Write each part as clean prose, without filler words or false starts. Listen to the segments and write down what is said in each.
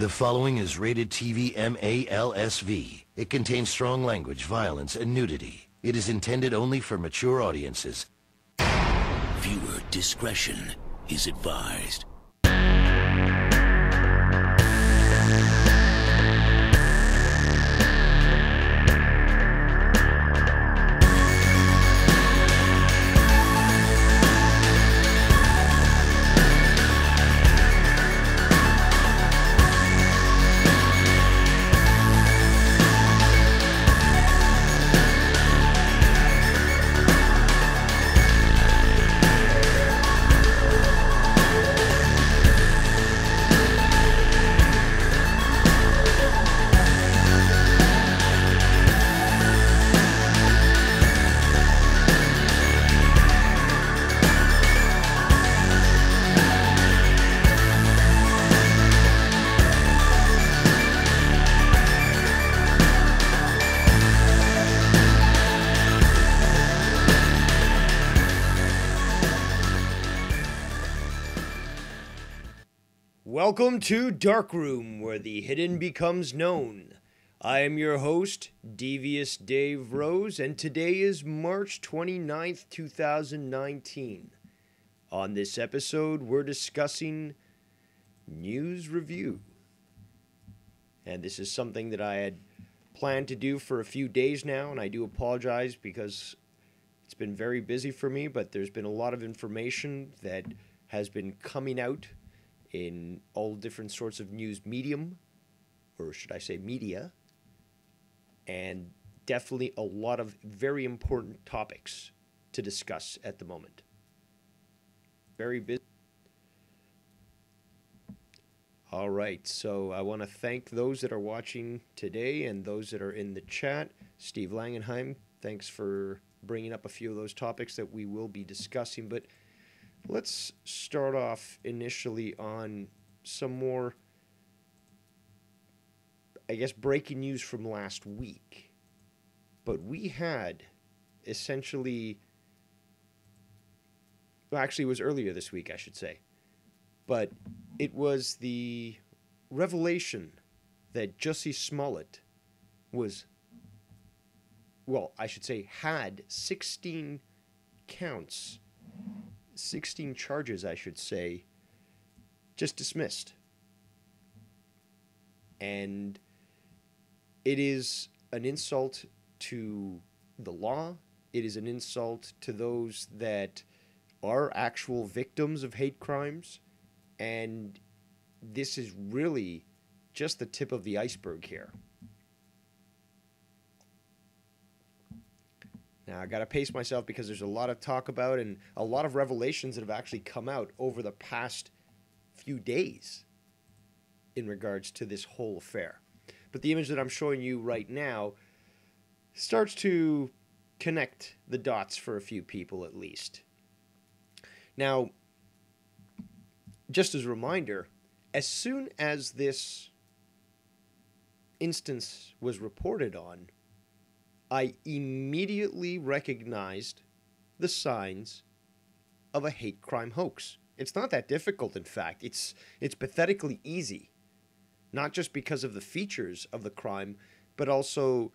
The following is rated TV MALSV. It contains strong language, violence, and nudity. It is intended only for mature audiences. Viewer discretion is advised. Welcome to Darkroom, where the hidden becomes known. I am your host, Devious Dave Rose, and today is March 29th, 2019. On this episode, we're discussing news review. And this is something that I had planned to do for a few days now, and I do apologize because it's been very busy for me, but there's been a lot of information that has been coming out in all different sorts of news medium, or should I say media, and definitely a lot of very important topics to discuss at the moment. Very busy. All right, so I want to thank those that are watching today and those that are in the chat. Steve Langenheim, thanks for bringing up a few of those topics that we will be discussing, but let's start off initially on some more, I guess, breaking news from last week. But we had essentially, well, actually it was earlier this week, I should say. But it was the revelation that Jussie Smollett was, well, I should say had 16 counts, 16 charges, I should say, just dismissed. And it is an insult to the law. It is an insult to those that are actual victims of hate crimes. And this is really just the tip of the iceberg here. Now, I got to pace myself because there's a lot of talk about and a lot of revelations that have actually come out over the past few days in regards to this whole affair. But the image that I'm showing you right now starts to connect the dots for a few people at least. Now, just as a reminder, as soon as this instance was reported on, I immediately recognized the signs of a hate crime hoax. It's not that difficult, in fact. It's pathetically easy, not just because of the features of the crime, but also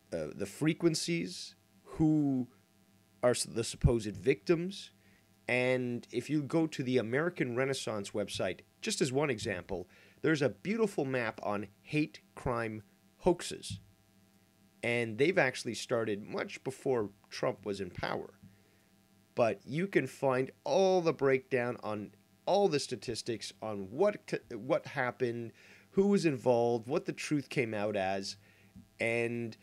the frequencies, who are the supposed victims. And if you go to the American Renaissance website, just as one example, there's a beautiful map on hate crime hoaxes. And they've actually started much before Trump was in power. But you can find all the breakdown on all the statistics on what happened, who was involved, what the truth came out as. And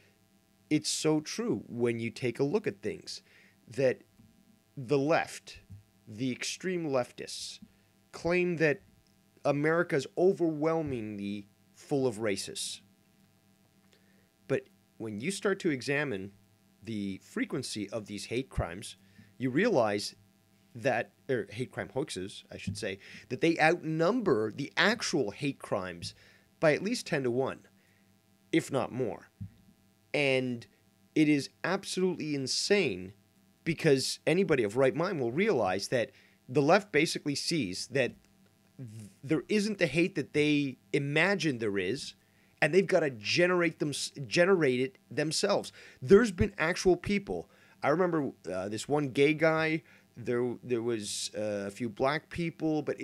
it's so true when you take a look at things that the left, the extreme leftists, claim that America's overwhelmingly full of racists. But when you start to examine the frequency of these hate crimes, you realize that, or hate crime hoaxes, I should say, that they outnumber the actual hate crimes by at least 10 to 1, if not more. And it is absolutely insane because anybody of right mind will realize that the left basically sees that there isn't the hate that they imagine there is, and they've got to generate it themselves. There's been actual people. I remember this one gay guy. There was a few black people, but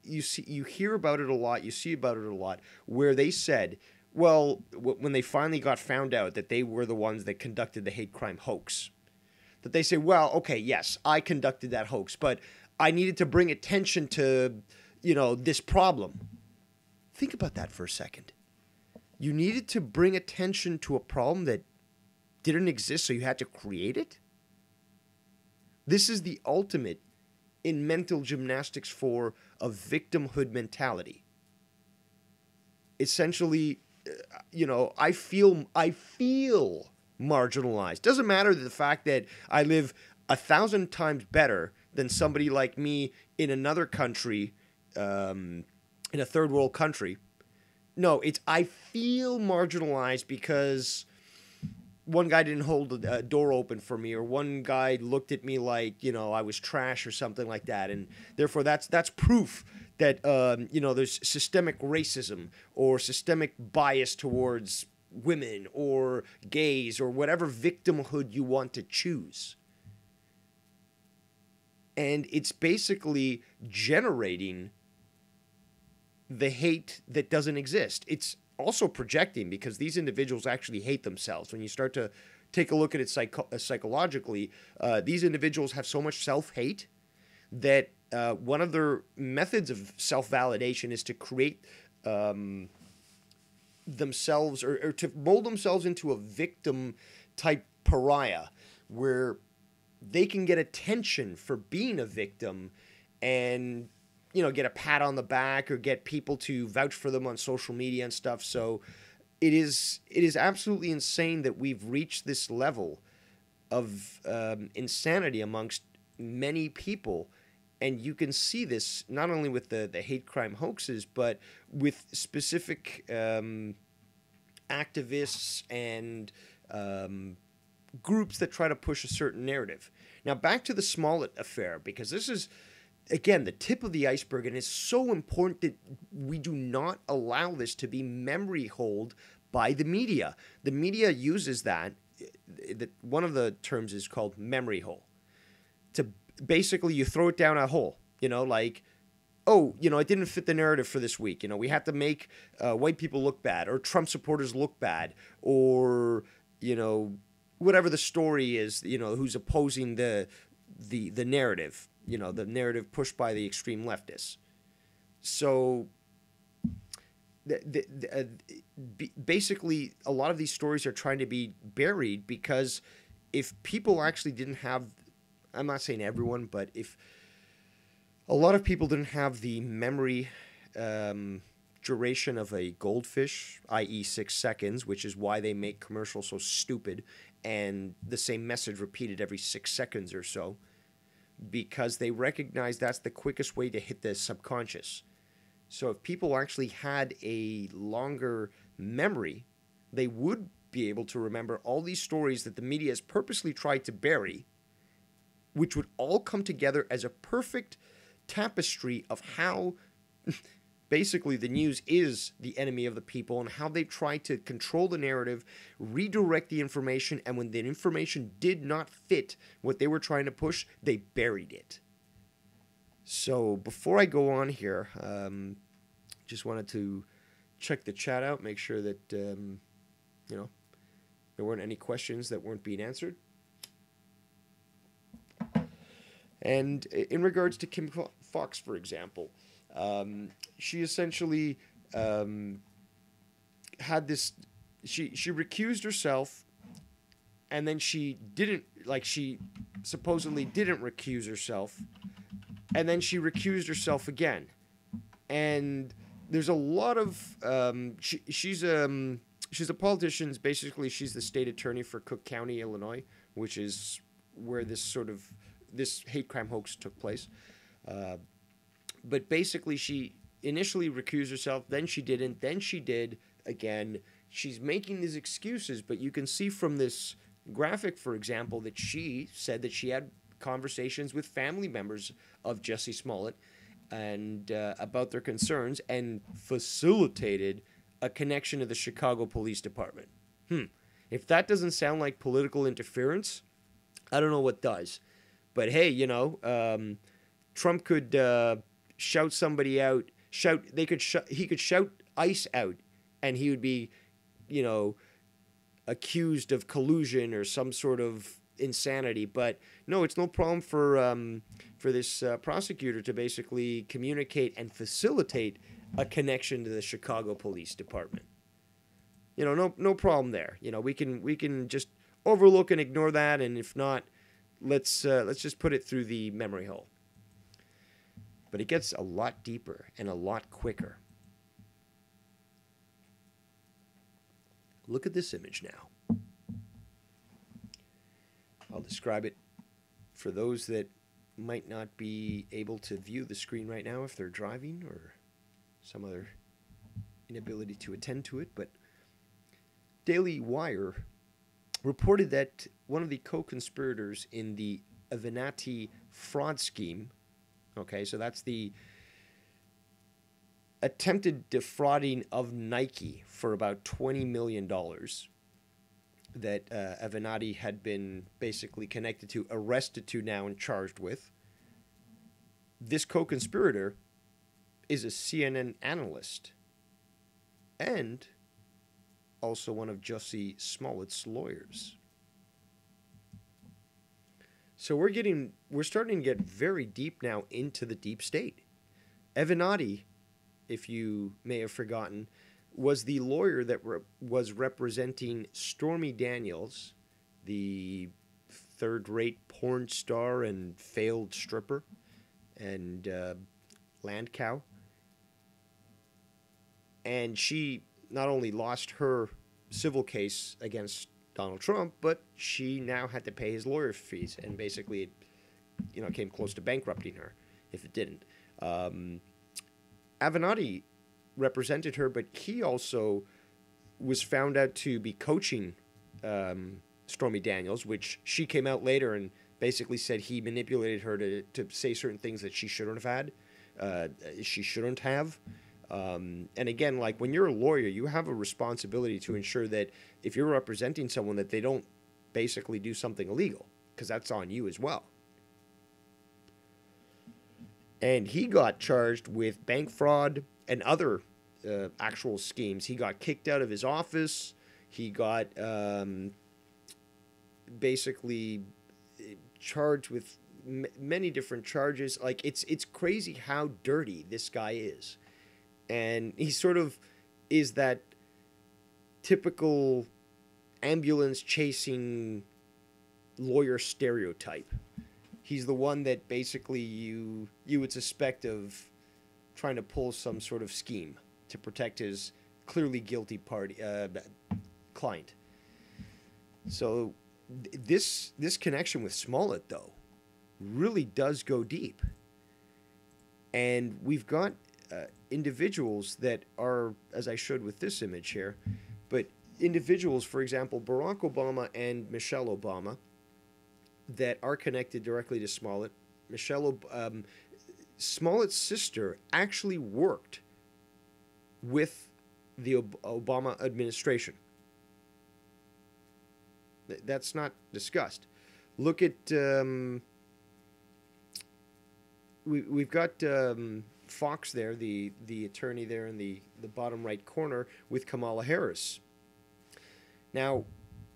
you hear about it a lot. You see about it a lot, where they said, well, when they finally got found out that they were the ones that conducted the hate crime hoax, that they say, well, okay, yes, I conducted that hoax, but I needed to bring attention to, this problem. Think about that for a second. You needed to bring attention to a problem that didn't exist, so you had to create it? This is the ultimate in mental gymnastics for a victimhood mentality. Essentially, I feel marginalized. Doesn't matter the fact that I live 1,000 times better than somebody like me in another country, in a third world country. No, it's I feel marginalized because one guy didn't hold a door open for me, or one guy looked at me like, I was trash or something like that. And therefore that's proof that, there's systemic racism or systemic bias towards women or gays or whatever victimhood you want to choose. And it's basically generating the hate that doesn't exist. It's also projecting, because these individuals actually hate themselves. When you start to take a look at it psychologically, these individuals have so much self-hate that one of their methods of self-validation is to create themselves or to mold themselves into a victim-type pariah where they can get attention for being a victim and get a pat on the back or get people to vouch for them on social media and stuff. So it is absolutely insane that we've reached this level of insanity amongst many people. And you can see this not only with the hate crime hoaxes, but with specific activists and groups that try to push a certain narrative. Now, back to the Smollett affair, because this is, again, the tip of the iceberg, and it's so important that we do not allow this to be memory holed by the media. The media uses that. One of the terms is called memory hole. To basically, you throw it down a hole, like, oh, it didn't fit the narrative for this week. We have to make white people look bad, or Trump supporters look bad, or, whatever the story is, who's opposing the narrative. The narrative pushed by the extreme leftists. So basically, a lot of these stories are trying to be buried, because if people actually didn't have, I'm not saying everyone, but if a lot of people didn't have the memory duration of a goldfish, i.e. 6 seconds, which is why they make commercials so stupid and the same message repeated every 6 seconds or so, because they recognize that's the quickest way to hit the subconscious. So if people actually had a longer memory, they would be able to remember all these stories that the media has purposely tried to bury, which would all come together as a perfect tapestry of how basically the news is the enemy of the people, and how they try to control the narrative, redirect the information, and when the information did not fit what they were trying to push, they buried it. So before I go on here, just wanted to check the chat out, make sure that there weren't any questions that weren't being answered. And in regards to Kim Fox, for example, she essentially had this, she recused herself, and then she supposedly didn't recuse herself, and then she recused herself again. And there's a lot of, she's a politician. Basically, she's the state attorney for Cook County, Illinois, which is where this hate crime hoax took place. But basically, she initially recused herself, then she didn't, then she did again. She's making these excuses, but you can see from this graphic, for example, that she said that she had conversations with family members of Jussie Smollett, and about their concerns and facilitated a connection to the Chicago Police Department. If that doesn't sound like political interference, I don't know what does. But hey, Trump could shout somebody out. He could shout ICE out, and he would be, accused of collusion or some sort of insanity. But no, it's no problem for this prosecutor to basically communicate and facilitate a connection to the Chicago Police Department. No problem there. We can just overlook and ignore that, and if not, let's just put it through the memory hole. But it gets a lot deeper and a lot quicker. Look at this image now. I'll describe it for those that might not be able to view the screen right now if they're driving or some other inability to attend to it. But Daily Wire reported that one of the co-conspirators in the Avenatti fraud scheme, okay, so that's the attempted defrauding of Nike for about $20 million that Avenatti had been basically connected to, arrested to now, and charged with. This co-conspirator is a CNN analyst and also one of Jussie Smollett's lawyers. So we're starting to get very deep now into the deep state. Avenatti, if you may have forgotten, was the lawyer that was representing Stormy Daniels, the third-rate porn star and failed stripper and land cow. And she not only lost her civil case against Donald Trump, but she now had to pay his lawyer fees, and basically it came close to bankrupting her if it didn't. Avenatti represented her, but he also was found out to be coaching Stormy Daniels, which she came out later and basically said he manipulated her to say certain things that she shouldn't have had, she shouldn't have. And again, like when you're a lawyer, you have a responsibility to ensure that if you're representing someone, that they don't basically do something illegal, because that's on you as well. And he got charged with bank fraud and other actual schemes. He got kicked out of his office. He got basically charged with many different charges. Like it's crazy how dirty this guy is. And he sort of is that typical ambulance chasing lawyer stereotype. He's the one that basically you would suspect of trying to pull some sort of scheme to protect his clearly guilty client. So this connection with Smollett, though, really does go deep. And we've got individuals that are, as I showed with this image here, but individuals, for example, Barack Obama and Michelle Obama, that are connected directly to Smollett. Smollett's sister actually worked with the Obama administration. That's not discussed. Look at we've got Fox there, the attorney there in the bottom right corner, with Kamala Harris. Now,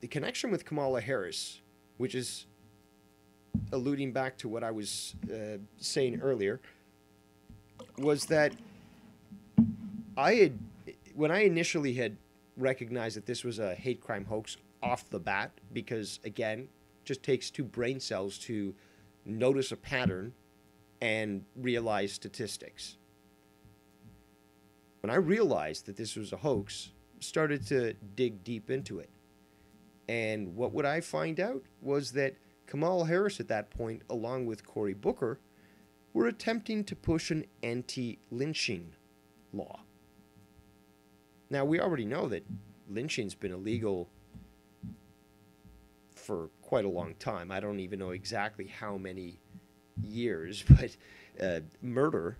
the connection with Kamala Harris, which is alluding back to what I was saying earlier, was that when I initially had recognized that this was a hate crime hoax off the bat, because again, it just takes two brain cells to notice a pattern and realize statistics. When I realized that this was a hoax, started to dig deep into it. And what would I find out was that Kamala Harris at that point, along with Cory Booker, were attempting to push an anti-lynching law. Now, we already know that lynching's been illegal for quite a long time. I don't even know exactly how many years, but murder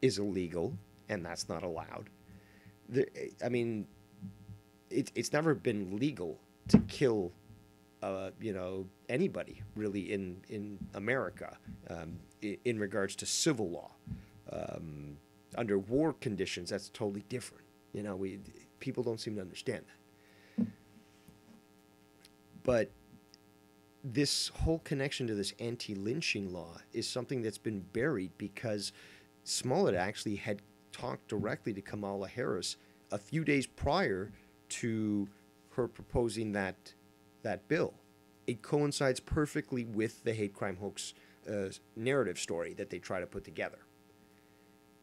is illegal, and that's not allowed. I mean, it's never been legal to kill, anybody really in America, in regards to civil law. Under war conditions, that's totally different. People don't seem to understand that. But this whole connection to this anti-lynching law is something that's been buried because Smollett actually had talked directly to Kamala Harris a few days prior to her proposing that bill. It coincides perfectly with the hate crime hoax narrative story that they try to put together.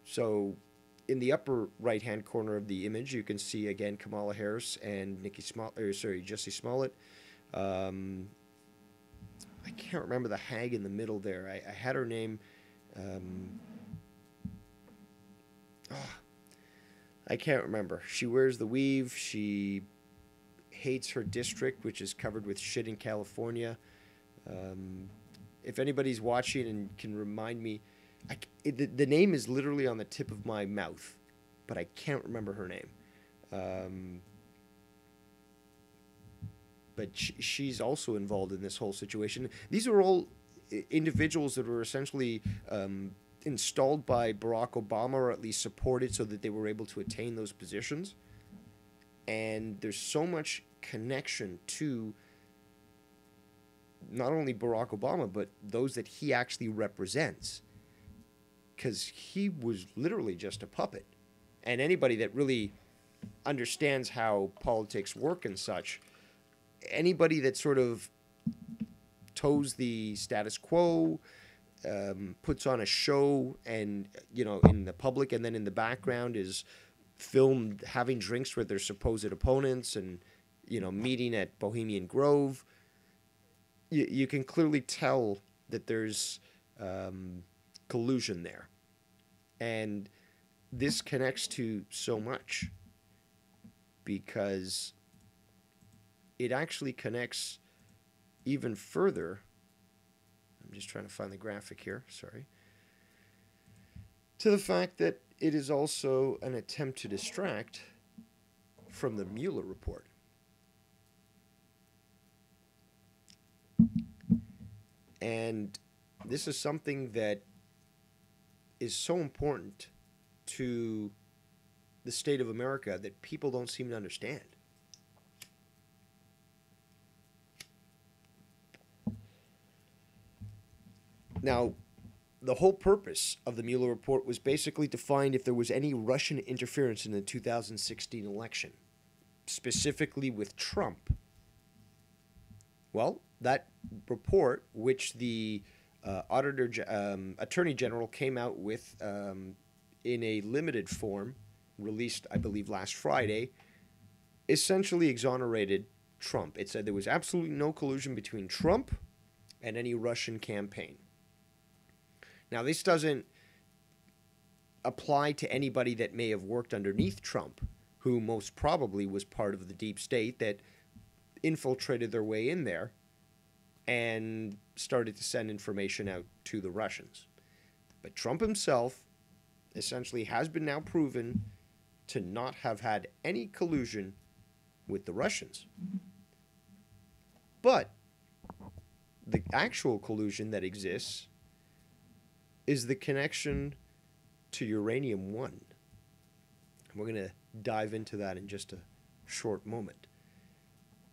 So in the upper right-hand corner of the image, you can see again Kamala Harris and Jussie Smollett. I can't remember the hag in the middle there. I had her name. I can't remember. She wears the weave. She hates her district, which is covered with shit in California. If anybody's watching and can remind me, the name is literally on the tip of my mouth, but I can't remember her name. But she's also involved in this whole situation. These are all individuals that were essentially installed by Barack Obama, or at least supported so that they were able to attain those positions. And there's so much connection to not only Barack Obama, but those that he actually represents. Because he was literally just a puppet. And anybody that really understands how politics work and such, anybody that sort of toes the status quo, puts on a show and, in the public and then in the background is filmed having drinks with their supposed opponents and, meeting at Bohemian Grove, you can clearly tell that there's collusion there. And this connects to so much because it actually connects even further. I'm just trying to find the graphic here, sorry. To the fact that it is also an attempt to distract from the Mueller report. And this is something that is so important to the state of America that people don't seem to understand. Now, the whole purpose of the Mueller report was basically to find if there was any Russian interference in the 2016 election, specifically with Trump. Well, that report, which the Attorney General came out with in a limited form, released, I believe, last Friday, essentially exonerated Trump. It said there was absolutely no collusion between Trump and any Russian campaign. Now, this doesn't apply to anybody that may have worked underneath Trump, who most probably was part of the deep state that infiltrated their way in there and started to send information out to the Russians. But Trump himself essentially has been now proven to not have had any collusion with the Russians. But the actual collusion that exists is the connection to uranium-1. We're going to dive into that in just a short moment.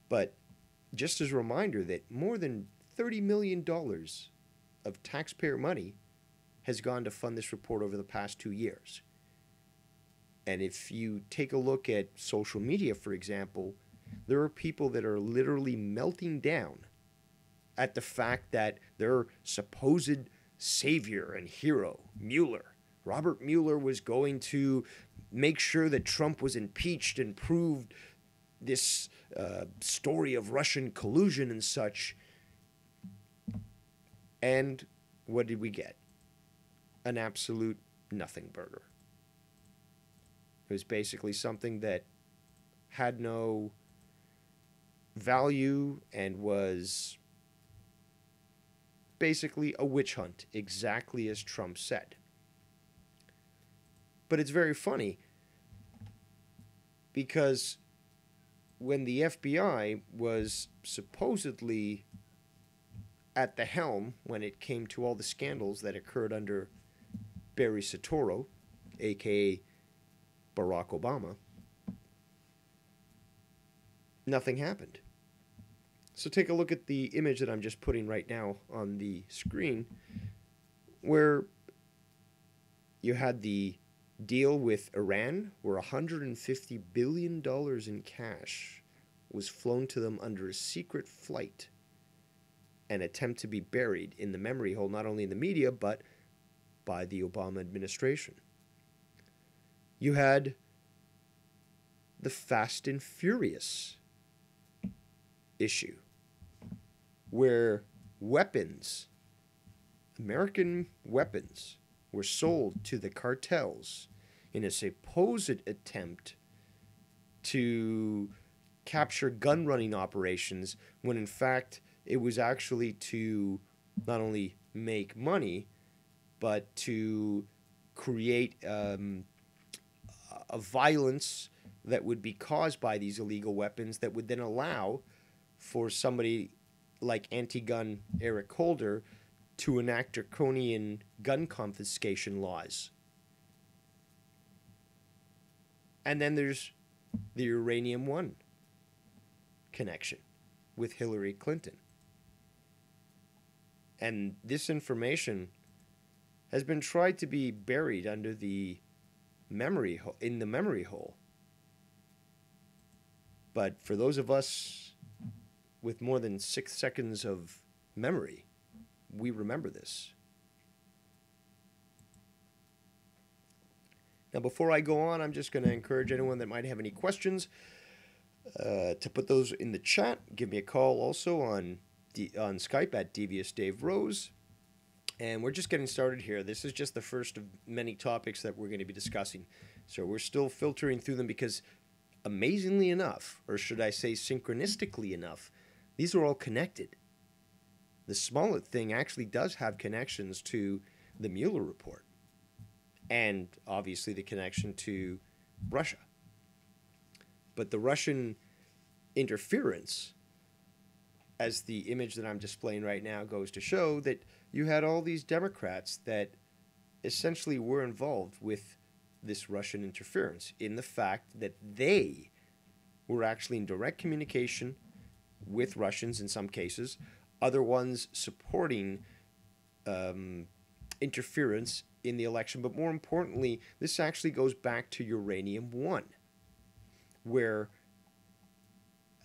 But just as a reminder that more than $30 million of taxpayer money has gone to fund this report over the past 2 years. And if you take a look at social media, for example, there are people that are literally melting down at the fact that their supposed savior and hero, Mueller, Robert Mueller, was going to make sure that Trump was impeached and proved this story of Russian collusion and such. And what did we get? An absolute nothing burger. It was basically something that had no value and was basically a witch hunt, exactly as Trump said. But it's very funny because when the FBI was supposedly at the helm when it came to all the scandals that occurred under Barry Soetoro, aka Barack Obama, nothing happened. So take a look at the image that I'm just putting right now on the screen, where you had the deal with Iran, where $150 billion in cash was flown to them under a secret flight, an attempt to be buried in the memory hole, not only in the media, but by the Obama administration. You had the Fast and Furious issue, where weapons, American weapons, were sold to the cartels in a supposed attempt to capture gun running operations, when in fact it was actually to not only make money, but to create a violence that would be caused by these illegal weapons that would then allow for somebody like anti-gun Eric Holder to enact draconian gun confiscation laws. And then there's the Uranium One connection with Hillary Clinton. And this information has been tried to be buried under the memory in the memory hole. But for those of us with more than 6 seconds of memory, we remember this. Now, before I go on, I'm just going to encourage anyone that might have any questions to put those in the chat. Give me a call also on Skype at Devious Dave Rose. And we're just getting started here. This is just the first of many topics that we're going to be discussing. So we're still filtering through them because, amazingly enough, or should I say synchronistically enough, these are all connected. The Smollett thing actually does have connections to the Mueller report, and obviously the connection to Russia. But the Russian interference, as the image that I'm displaying right now goes to show, that you had all these Democrats that essentially were involved with this Russian interference, in the fact that they were actually in direct communication with Russians in some cases, other ones supporting interference in the election. But more importantly, this actually goes back to Uranium One, where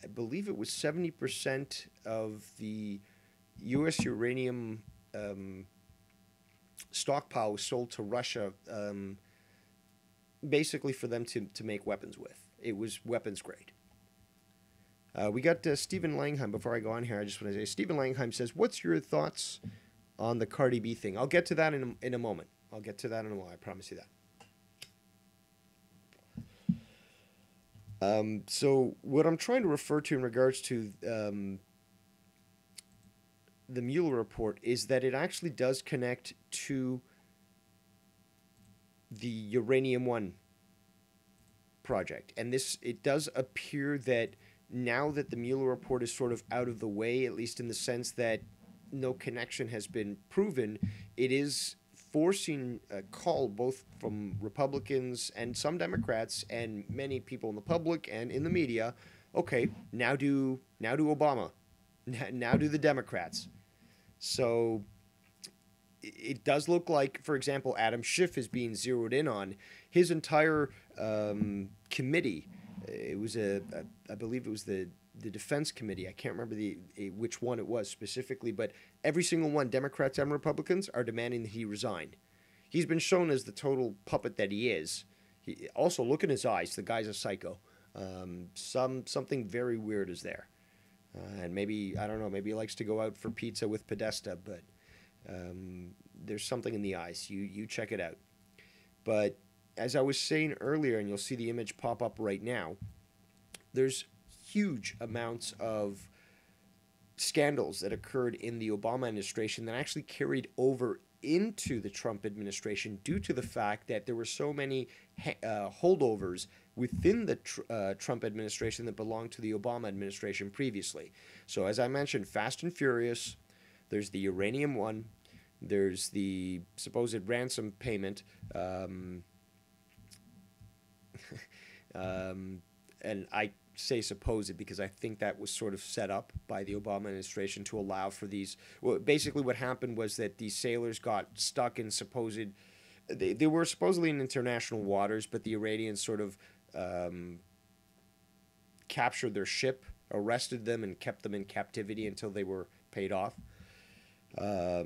I believe it was 70% of the U.S. uranium stockpile was sold to Russia, basically for them to make weapons with. It was weapons grade. We got Stephen Langheim. Before I go on here, I just want to say, Stephen Langheim says, what's your thoughts on the Cardi B thing? I'll get to that in a moment. I promise you that. So what I'm trying to refer to in regards to the Mueller report is that it actually does connect to the Uranium One project. And it does appear that now that the Mueller report is sort of out of the way, at least in the sense that no connection has been proven, it is forcing a call both from Republicans and some Democrats and many people in the public and in the media. Okay, now do Obama, now do the Democrats. So it does look like, for example, Adam Schiff is being zeroed in on. His entire committee, it was I believe it was the Defense Committee. I can't remember which one it was specifically, but every single one, Democrats and Republicans, are demanding that he resign. He's been shown as the total puppet that he is. Also, look in his eyes. The guy's a psycho. Something very weird is there. And maybe, I don't know, maybe he likes to go out for pizza with Podesta, but there's something in the eyes. You check it out. But as I was saying earlier, and you'll see the image pop up right now, there's huge amounts of scandals that occurred in the Obama administration that actually carried over into the Trump administration due to the fact that there were so many holdovers within the Trump administration that belonged to the Obama administration previously. So as I mentioned, Fast and Furious, there's the uranium one, there's the supposed ransom payment, and I say supposed because I think that was sort of set up by the Obama administration to allow for these. Well, basically what happened was that these sailors got stuck in they were supposedly in international waters, but the Iranians sort of captured their ship, arrested them, and kept them in captivity until they were paid off. I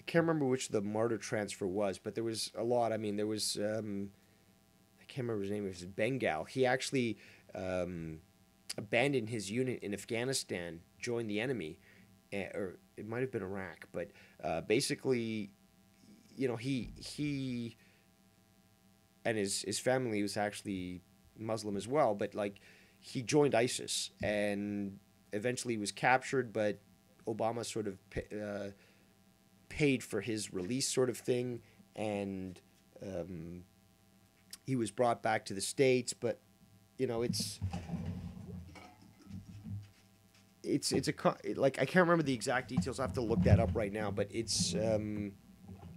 can't remember which the martyr transfer was, but there was a lot. I mean, there was I can't remember his name. It was Bengal. He actually abandoned his unit in Afghanistan, joined the enemy, or it might have been Iraq. But basically, you know, he and his family was actually Muslim as well. But like, he joined ISIS and eventually was captured. But Obama sort of paid for his release, sort of thing, and he was brought back to the States. But you know, it's like, I can't remember the exact details. I have to look that up right now. But it's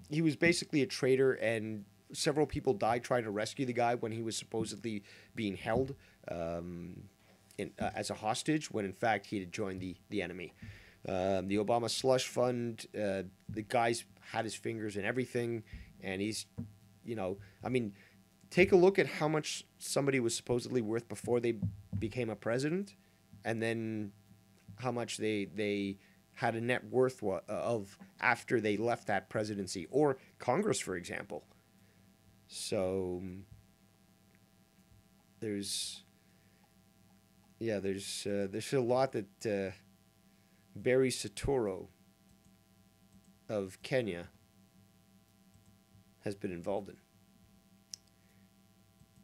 he was basically a traitor, and several people died trying to rescue the guy when he was supposedly being held as a hostage, when in fact he had joined the enemy. The Obama slush fund, the guy's had his fingers in everything, and he's, you know, I mean, take a look at how much somebody was supposedly worth before they became a president, and then how much they had a net worth of after they left that presidency, or Congress, for example. So there's a lot that Barry Soetoro of Kenya has been involved in.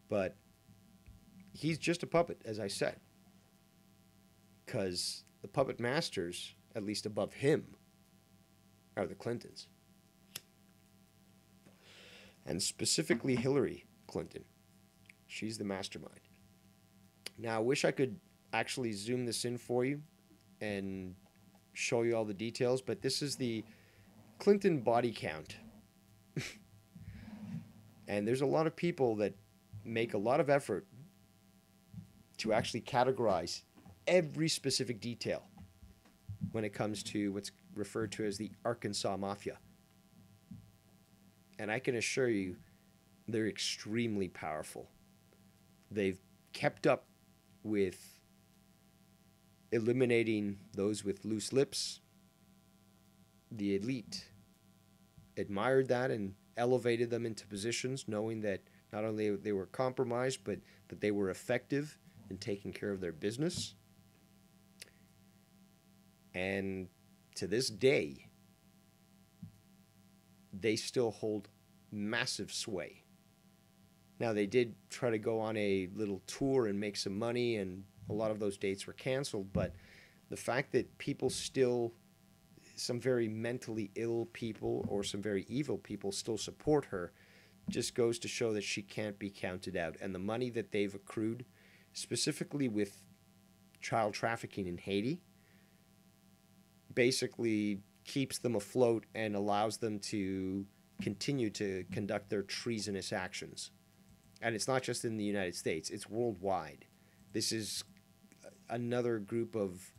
But he's just a puppet, as I said, because the puppet masters, at least above him, are the Clintons. And specifically Hillary Clinton. She's the mastermind. Now, I wish I could actually zoom this in for you and show you all the details, but this is the Clinton body count. And there's a lot of people that make a lot of effort to actually categorize every specific detail when it comes to what's referred to as the Arkansas Mafia. And I can assure you, they're extremely powerful. They've kept up with eliminating those with loose lips. The elite admired that and elevated them into positions, knowing that not only they were compromised, but that they were effective in taking care of their business. And to this day, they still hold massive sway. Now, they did try to go on a little tour and make some money, and a lot of those dates were canceled, but the fact that people still, some very mentally ill people or some very evil people still support her, just goes to show that she can't be counted out. And the money that they've accrued, specifically with child trafficking in Haiti, basically keeps them afloat and allows them to continue to conduct their treasonous actions. And it's not just in the United States, it's worldwide. This is another group of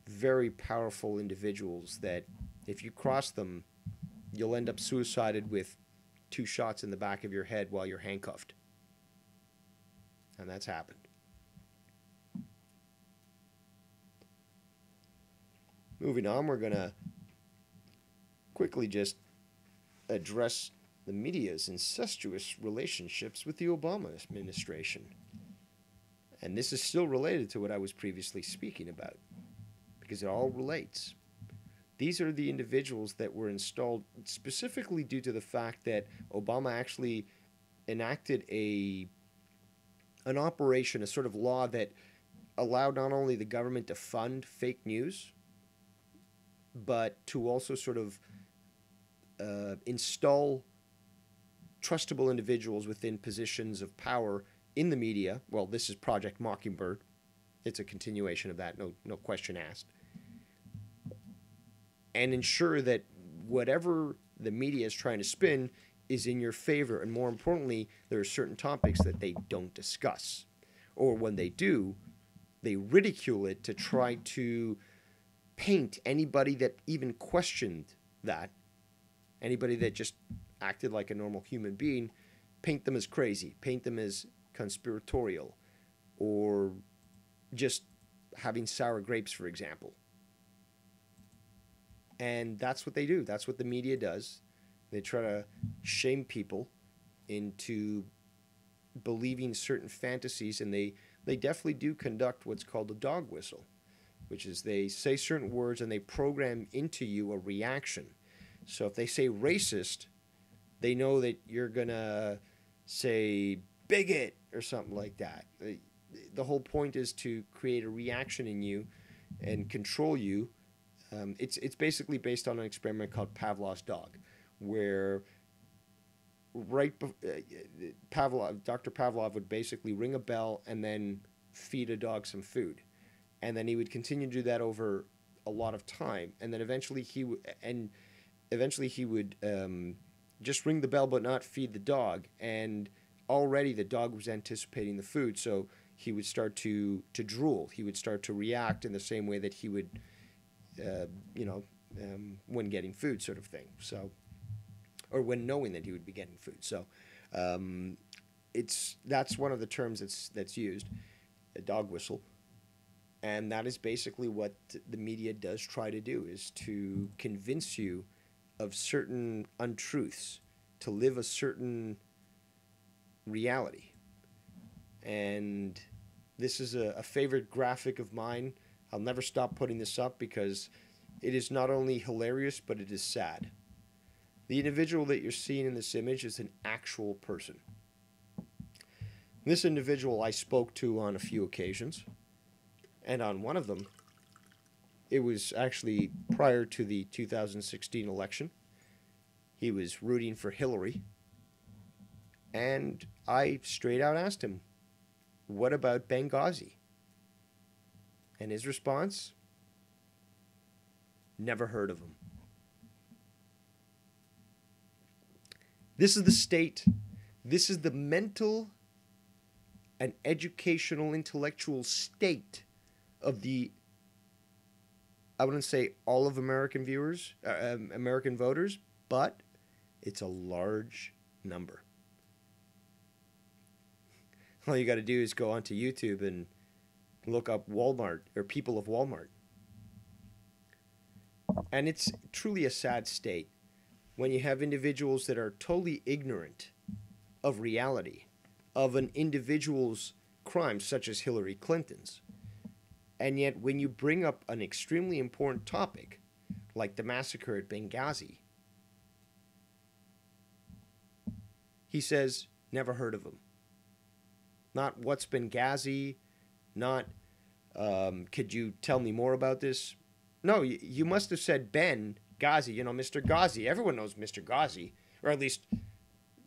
very powerful individuals that if you cross them, you'll end up suicided with 2 shots in the back of your head while you're handcuffed. And that's happened. Moving on, we're going to quickly just address the media's incestuous relationships with the Obama administration. And this is still related to what I was previously speaking about, because it all relates. These are the individuals that were installed specifically due to the fact that Obama actually enacted an operation, a sort of law that allow not only the government to fund fake news, but to also sort of install trustable individuals within positions of power in the media. Well, this is Project Mockingbird. It's a continuation of that, no question asked. And ensure that whatever the media is trying to spin is in your favor. And more importantly, there are certain topics that they don't discuss. Or when they do, they ridicule it to try to paint anybody that even questioned that, anybody that just acted like a normal human being, paint them as crazy, paint them as conspiratorial, or just having sour grapes, for example. And that's what they do. That's what the media does. They try to shame people into believing certain fantasies, and they definitely do conduct what's called a dog whistle, which is they say certain words and they program into you a reaction. So if they say racist, they know that you're going to say bigot or something like that. The whole point is to create a reaction in you and control you. It's basically based on an experiment called Pavlov's dog, where Dr. Pavlov would basically ring a bell and then feed a dog some food. And then he would continue to do that over a lot of time. And then eventually he would just ring the bell but not feed the dog. And already the dog was anticipating the food, so he would start to drool. He would start to react in the same way that he would, when getting food, sort of thing. So, or when knowing that he would be getting food. So, that's one of the terms that's used, a dog whistle. And that is basically what the media does try to do, is to convince you of certain untruths, to live a certain reality. And this is a favorite graphic of mine. I'll never stop putting this up because it is not only hilarious, but it is sad. The individual that you're seeing in this image is an actual person. This individual I spoke to on a few occasions. And on one of them, it was actually prior to the 2016 election. He was rooting for Hillary. And I straight out asked him, what about Benghazi? And his response, never heard of him. This is the state, this is the mental and educational, intellectual state of the, I wouldn't say all of American viewers, American voters, but it's a large number. All you got to do is go onto YouTube and look up Walmart or people of Walmart. And it's truly a sad state when you have individuals that are totally ignorant of reality, of an individual's crimes, such as Hillary Clinton's. And yet when you bring up an extremely important topic, like the massacre at Benghazi, he says, never heard of him. Not what's Benghazi, not could you tell me more about this? No, you must have said Ben Ghazi, Mr. Ghazi. Everyone knows Mr. Ghazi, or at least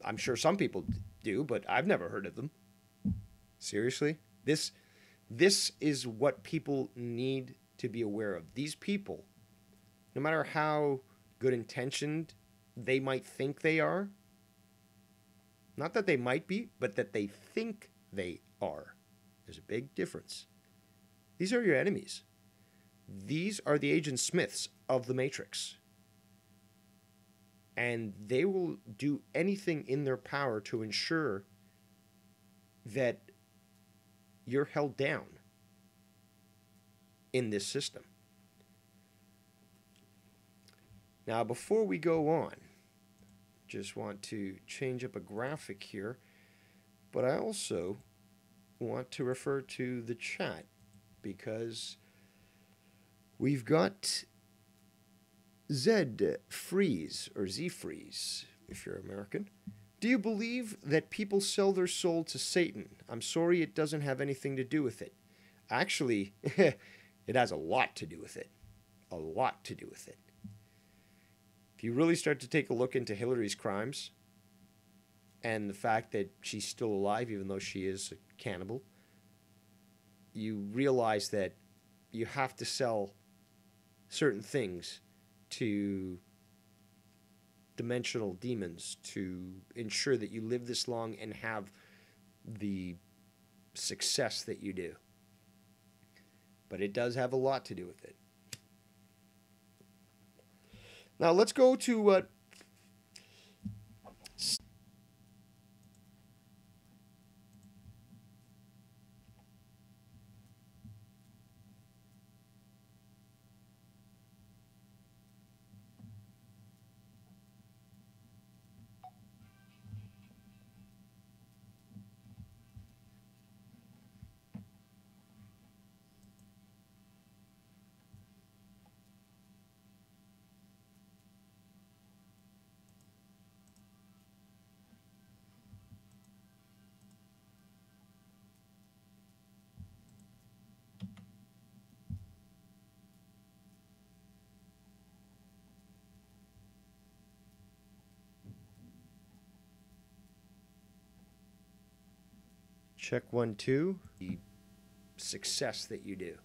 I'm sure some people do, but I've never heard of them. Seriously? This is what people need to be aware of. These people, no matter how good intentioned they might think they are, not that they might be, but that they think they are. There's a big difference. These are your enemies. These are the Agent Smiths of the Matrix. And they will do anything in their power to ensure that you're held down in this system. Now, before we go on, just want to change up a graphic here, but I also want to refer to the chat because we've got Zed Freeze, or Z Freeze, if you're American. Do you believe that people sell their soul to Satan? I'm sorry, it doesn't have anything to do with it. Actually, it has a lot to do with it. A lot to do with it. If you really start to take a look into Hillary's crimes and the fact that she's still alive even though she is a cannibal, you realize that you have to sell certain things to dimensional demons to ensure that you live this long and have the success that you do. But it does have a lot to do with it. Now let's go to check 1, 2. The success that you do.